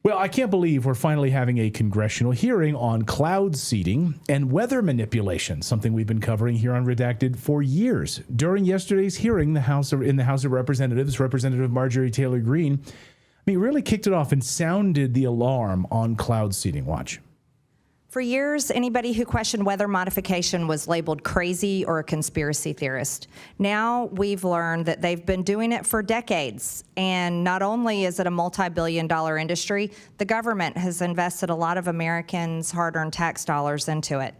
Well, I can't believe we're finally having a congressional hearing on cloud seeding and weather manipulation, something we've been covering here on Redacted for years. During yesterday's hearing, in the House of Representatives, Representative Marjorie Taylor Greene, really kicked it off and sounded the alarm on cloud seeding. Watch. For years, anybody who questioned weather modification was labeled crazy or a conspiracy theorist. Now we've learned that they've been doing it for decades. And not only is it a multi-billion-dollar industry, the government has invested a lot of Americans' hard-earned tax dollars into it.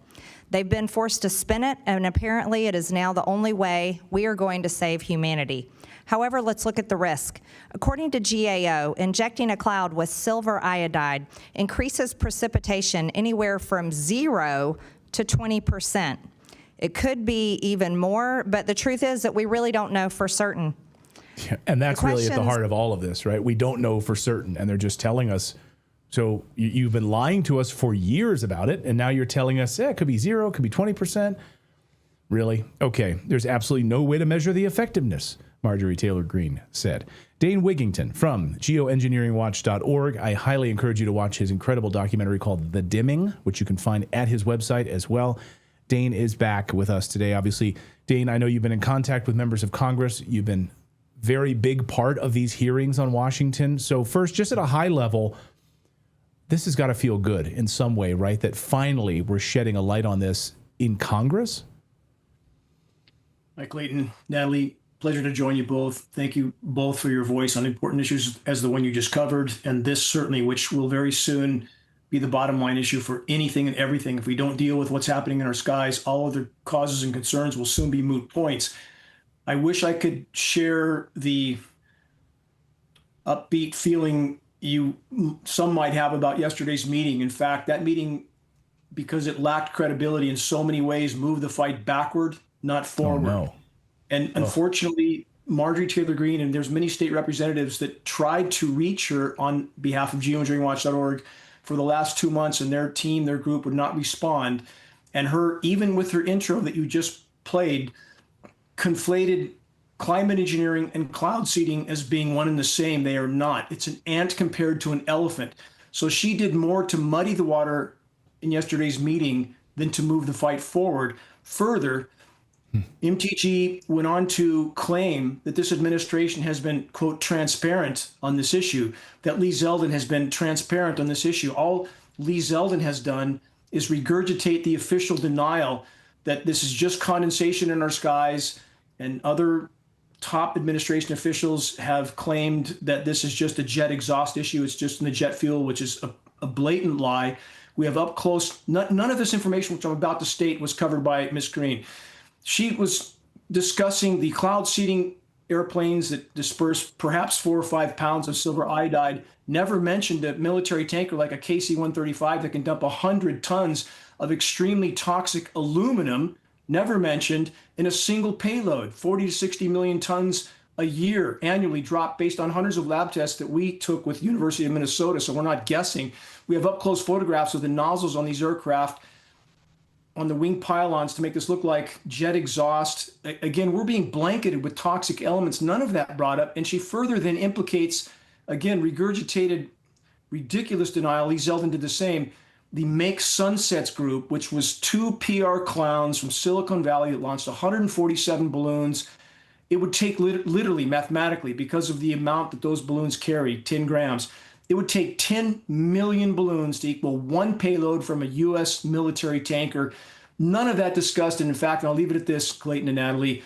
They've been forced to spin it, and apparently it is now the only way we are going to save humanity. However, let's look at the risk. According to GAO, injecting a cloud with silver iodide increases precipitation anywhere from 0 to 20%. It could be even more, but the truth is that we really don't know for certain. Yeah, and that's really at the heart of all of this, right? We don't know for certain, and they're just telling us. So you've been lying to us for years about it, and now you're telling us, it could be 0, it could be 20%. Really? Okay, there's absolutely no way to measure the effectiveness, Marjorie Taylor Greene said. Dane Wigington from geoengineeringwatch.org. I highly encourage you to watch his incredible documentary called The Dimming, which you can find at his website as well. Dane is back with us today. Obviously, Dane, I know you've been in contact with members of Congress. You've been very big part of these hearings on Washington. So first, just at a high level, this has got to feel good in some way, right? That finally we're shedding a light on this in Congress. Hi, Clayton, Natalie, pleasure to join you both. Thank you both for your voice on important issues as the one you just covered, and this certainly, which will very soon be the bottom line issue for anything and everything. If we don't deal with what's happening in our skies, all other causes and concerns will soon be moot points. I wish I could share the upbeat feeling some might have about yesterday's meeting. In fact, that meeting, because it lacked credibility in so many ways, moved the fight backward, not forward. Oh, no. And unfortunately, Marjorie Taylor Greene, and there's many state representatives that tried to reach her on behalf of geoengineeringwatch.org for the last 2 months, and their team, their group would not respond. And her, even with her intro that you just played, conflated climate engineering and cloud seeding as being one and the same. They are not. It's an ant compared to an elephant. So she did more to muddy the water in yesterday's meeting than to move the fight forward. Further, MTG went on to claim that this administration has been, quote, transparent on this issue, that Lee Zeldin has been transparent on this issue. All Lee Zeldin has done is regurgitate the official denial that this is just condensation in our skies, and other top administration officials have claimed that this is just a jet exhaust issue. It's just in the jet fuel, which is a blatant lie. We have up close, none of this information, which I'm about to state, was covered by Ms. Greene. She was discussing the cloud seeding airplanes that disperse perhaps 4 or 5 pounds of silver iodide, never mentioned a military tanker like a KC-135 that can dump 100 tons of extremely toxic aluminum, never mentioned in a single payload, 40 to 60 million tons a year annually dropped based on hundreds of lab tests that we took with University of Minnesota. So we're not guessing. We have up close photographs of the nozzles on these aircraft on the wing pylons to make this look like jet exhaust. Again, we're being blanketed with toxic elements. None of that brought up. And she further then implicates, again, regurgitated ridiculous denial. Lee Zeldin did the same. The Make Sunsets group, which was 2 PR clowns from Silicon Valley that launched 147 balloons. It would take literally, mathematically, because of the amount that those balloons carry, 10 grams, it would take 10 million balloons to equal 1 payload from a U.S. military tanker. None of that discussed. And in fact, and I'll leave it at this, Clayton and Natalie,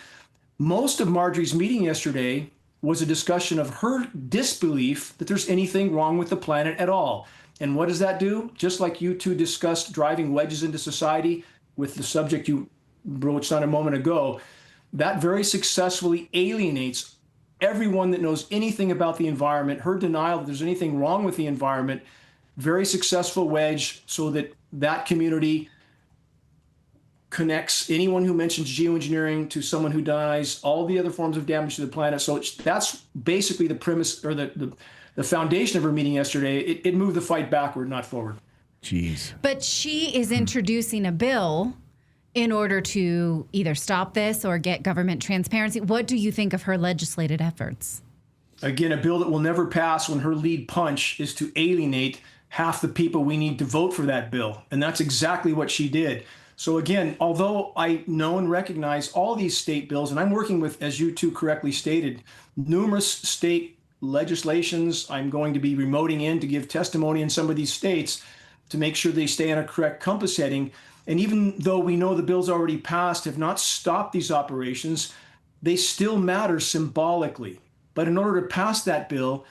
most of Marjorie's meeting yesterday was a discussion of her disbelief that there's anything wrong with the planet at all. And what does that do? Just like you two discussed driving wedges into society with the subject you broached on a moment ago, that very successfully alienates everyone that knows anything about the environment. Her denial that there's anything wrong with the environment, very successful wedge so that that community connects anyone who mentions geoengineering to someone who denies all the other forms of damage to the planet. So that's basically the premise, or the foundation of her meeting yesterday. It moved the fight backward, not forward. Jeez. But she is introducing a bill in order to either stop this or get government transparency. What do you think of her legislative efforts? Again, a bill that will never pass when her lead punch is to alienate half the people we need to vote for that bill. And that's exactly what she did. So again, although I know and recognize all these state bills, and I'm working with, as you two correctly stated, numerous state legislations, I'm going to be remoting in to give testimony in some of these states to make sure they stay on a correct compass heading. And even though we know the bills already passed have not stopped these operations, they still matter symbolically. But in order to pass that bill,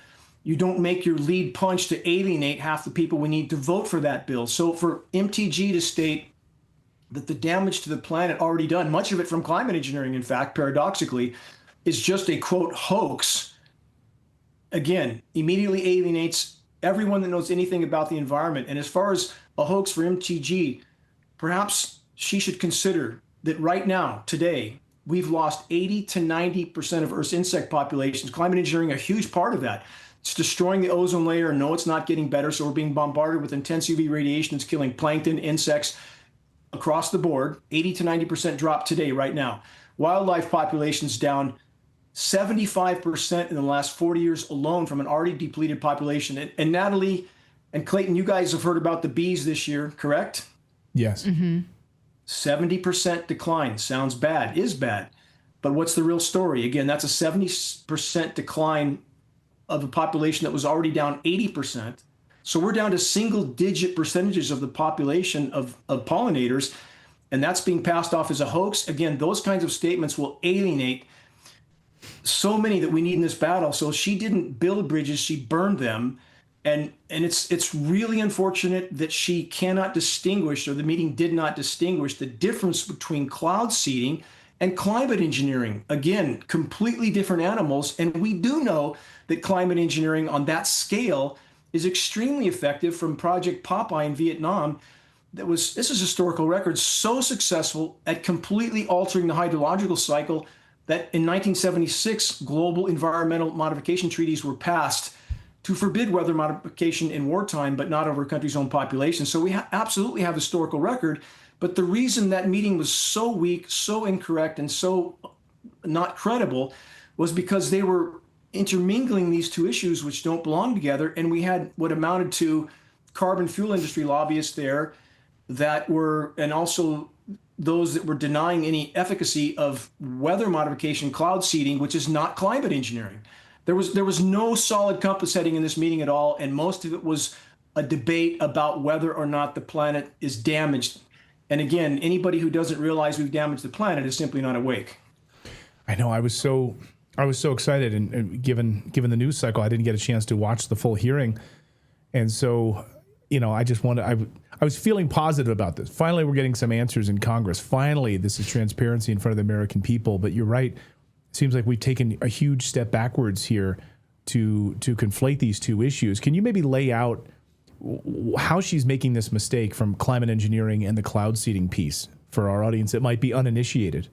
you don't make your lead punch to alienate half the people we need to vote for that bill. So for MTG to state that the damage to the planet already done, much of it from climate engineering, in fact, paradoxically, is just a, quote, hoax, again, immediately alienates everyone that knows anything about the environment. And as far as a hoax for MTG, perhaps she should consider that right now, today, we've lost 80 to 90% of Earth's insect populations. Climate engineering, a huge part of that. It's destroying the ozone layer. No, it's not getting better. So we're being bombarded with intense UV radiation. It's killing plankton, insects across the board. 80 to 90% drop today, right now. Wildlife populations down 75% in the last 40 years alone from an already depleted population. And Natalie and Clayton, you guys have heard about the bees this year, correct? Yes. 70% decline. Sounds bad, is bad. But what's the real story? Again, that's a 70% decline of a population that was already down 80%. So we're down to single-digit percentages of the population of pollinators, and that's being passed off as a hoax. Again, those kinds of statements will alienate so many that we need in this battle. So she didn't build bridges, she burned them. And it's really unfortunate that she cannot distinguish, or the meeting did not distinguish, the difference between cloud seeding and climate engineering. Again, completely different animals. And we do know that climate engineering on that scale is extremely effective. From Project Popeye in Vietnam, this is historical record, so successful at completely altering the hydrological cycle that in 1976, global environmental modification treaties were passed to forbid weather modification in wartime, but not over a country's own population. So we absolutely have historical record. But the reason that meeting was so weak, so incorrect, and so not credible was because they were intermingling these two issues which don't belong together. And we had what amounted to carbon fuel industry lobbyists there that were, and also those that were denying any efficacy of weather modification, cloud seeding, which is not climate engineering. There was no solid compass heading in this meeting at all, and most of it was a debate about whether or not the planet is damaged. And again, anybody who doesn't realize we've damaged the planet is simply not awake. I know. I was so excited, and given the news cycle, I didn't get a chance to watch the full hearing, and so I was feeling positive about this. Finally, we're getting some answers in Congress. Finally, this is transparency in front of the American people. But you're right. It seems like we've taken a huge step backwards here to conflate these two issues. Can you maybe lay out how she's making this mistake from climate engineering and the cloud seeding piece for our audience that might be uninitiated?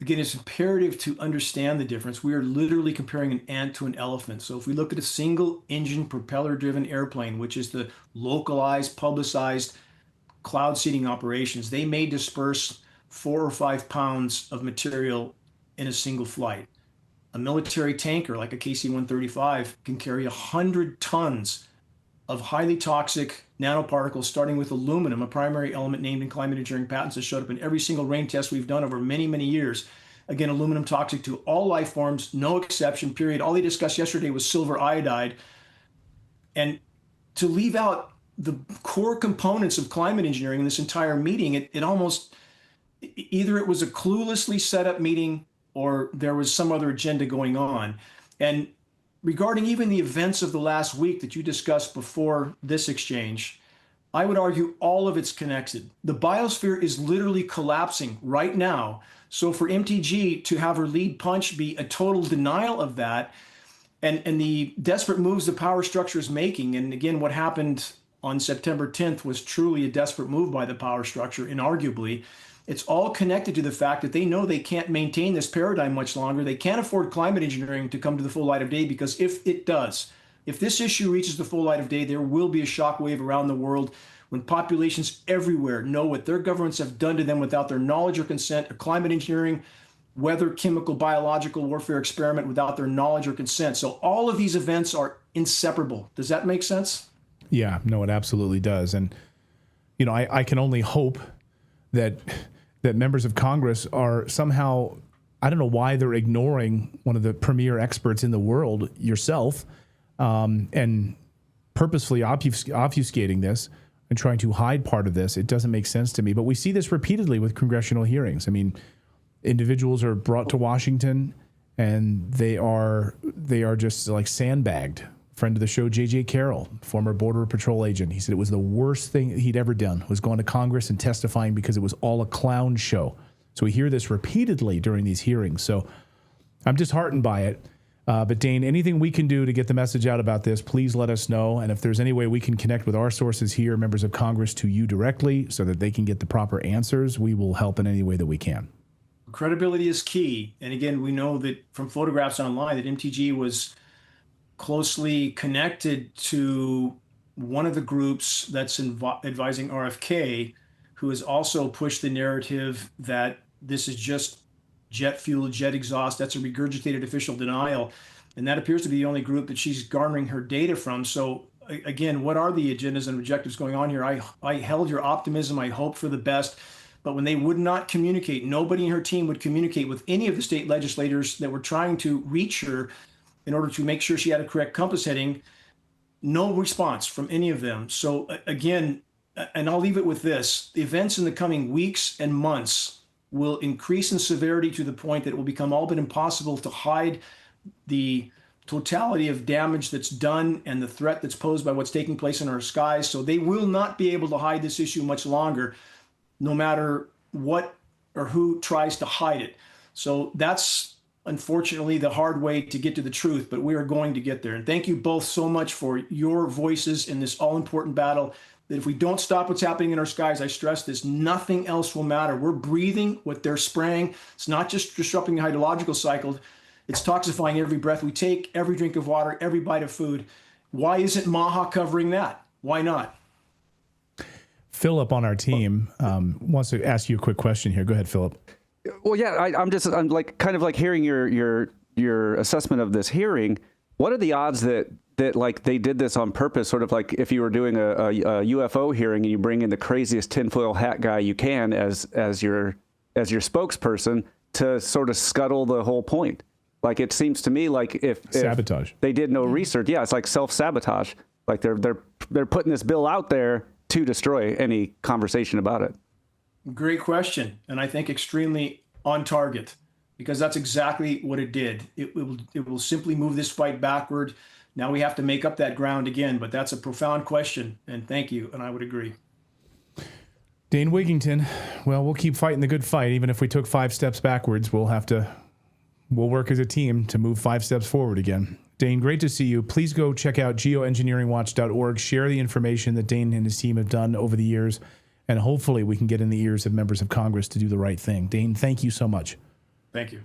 Again, it's imperative to understand the difference. We are literally comparing an ant to an elephant. So if we look at a single engine propeller driven airplane, which is the localized, publicized cloud seeding operations, they may disperse 4 or 5 pounds of material in a single flight. A military tanker like a KC-135 can carry 100 tons of highly toxic nanoparticles, starting with aluminum, a primary element named in climate engineering patents that showed up in every single rain test we've done over many, many years. Again, aluminum toxic to all life forms, no exception, period. All they discussed yesterday was silver iodide. And to leave out the core components of climate engineering in this entire meeting, it almost, either it was a cluelessly set up meeting or there was some other agenda going on. And regarding even the events of the last week that you discussed before this exchange, I would argue all of it's connected. The biosphere is literally collapsing right now. So for MTG to have her lead punch be a total denial of that, and the desperate moves the power structure is making, and again, what happened on September 10th was truly a desperate move by the power structure, inarguably. It's all connected to the fact that they know they can't maintain this paradigm much longer. They can't afford climate engineering to come to the full light of day, because if it does, if this issue reaches the full light of day, there will be a shockwave around the world when populations everywhere know what their governments have done to them without their knowledge or consent. Climate engineering weather, chemical, biological warfare experiment without their knowledge or consent. So all of these events are inseparable. Does that make sense? Yeah, no, it absolutely does. And, you know, I can only hope that members of Congress are somehow, I don't know why they're ignoring one of the premier experts in the world, yourself, and purposefully obfuscating this and trying to hide part of this. It doesn't make sense to me. But we see this repeatedly with congressional hearings. I mean, individuals are brought to Washington and they are just like sandbagged. Friend of the show, J.J. Carroll, former Border Patrol agent, he said it was the worst thing he'd ever done, was going to Congress and testifying because it was all a clown show. So we hear this repeatedly during these hearings. So I'm disheartened by it. But Dane, anything we can do to get the message out about this, please let us know. And if there's any way we can connect with our sources here, members of Congress, to you directly so that they can get the proper answers, we will help in any way that we can. Credibility is key. And again, we know that from photographs online that MTG was closely connected to one of the groups that's advising RFK, who has also pushed the narrative that this is just jet fuel, jet exhaust. That's a regurgitated official denial. And that appears to be the only group that she's garnering her data from. So again, what are the agendas and objectives going on here? I held your optimism. I hope for the best. But when they would not communicate, nobody in her team would communicate with any of the state legislators that were trying to reach her in order to make sure she had a correct compass heading, no response from any of them. So again, and I'll leave it with this, the events in the coming weeks and months will increase in severity to the point that it will become all but impossible to hide the totality of damage that's done and the threat that's posed by what's taking place in our skies. So they will not be able to hide this issue much longer, no matter what or who tries to hide it. So that's unfortunately the hard way to get to the truth, but we are going to get there. And thank you both so much for your voices in this all-important battle, that if we don't stop what's happening in our skies, I stress this, nothing else will matter. We're breathing what they're spraying. It's not just disrupting the hydrological cycle, it's toxifying every breath we take, every drink of water, every bite of food. Why isn't MAHA covering that? Why not? Philip on our team wants to ask you a quick question here. Go ahead, Philip. Well, yeah, I'm like kind of like hearing your assessment of this hearing. What are the odds that like they did this on purpose? Sort of like if you were doing a UFO hearing and you bring in the craziest tinfoil hat guy you can as your spokesperson to sort of scuttle the whole point. Like it seems to me like if sabotage, they did no research, yeah, it's like self-sabotage. Like they're putting this bill out there to destroy any conversation about it. Great question, and I think extremely on target, because that's exactly what it did. It will simply move this fight backward. Now we have to make up that ground again, but that's a profound question, and thank you, and I would agree. Dane Wigington, well, we'll keep fighting the good fight. Even if we took 5 steps backwards, we'll work as a team to move 5 steps forward again. Dane, great to see you. Please go check out geoengineeringwatch.org. Share the information that Dane and his team have done over the years, and hopefully we can get in the ears of members of Congress to do the right thing. Dane, thank you so much. Thank you.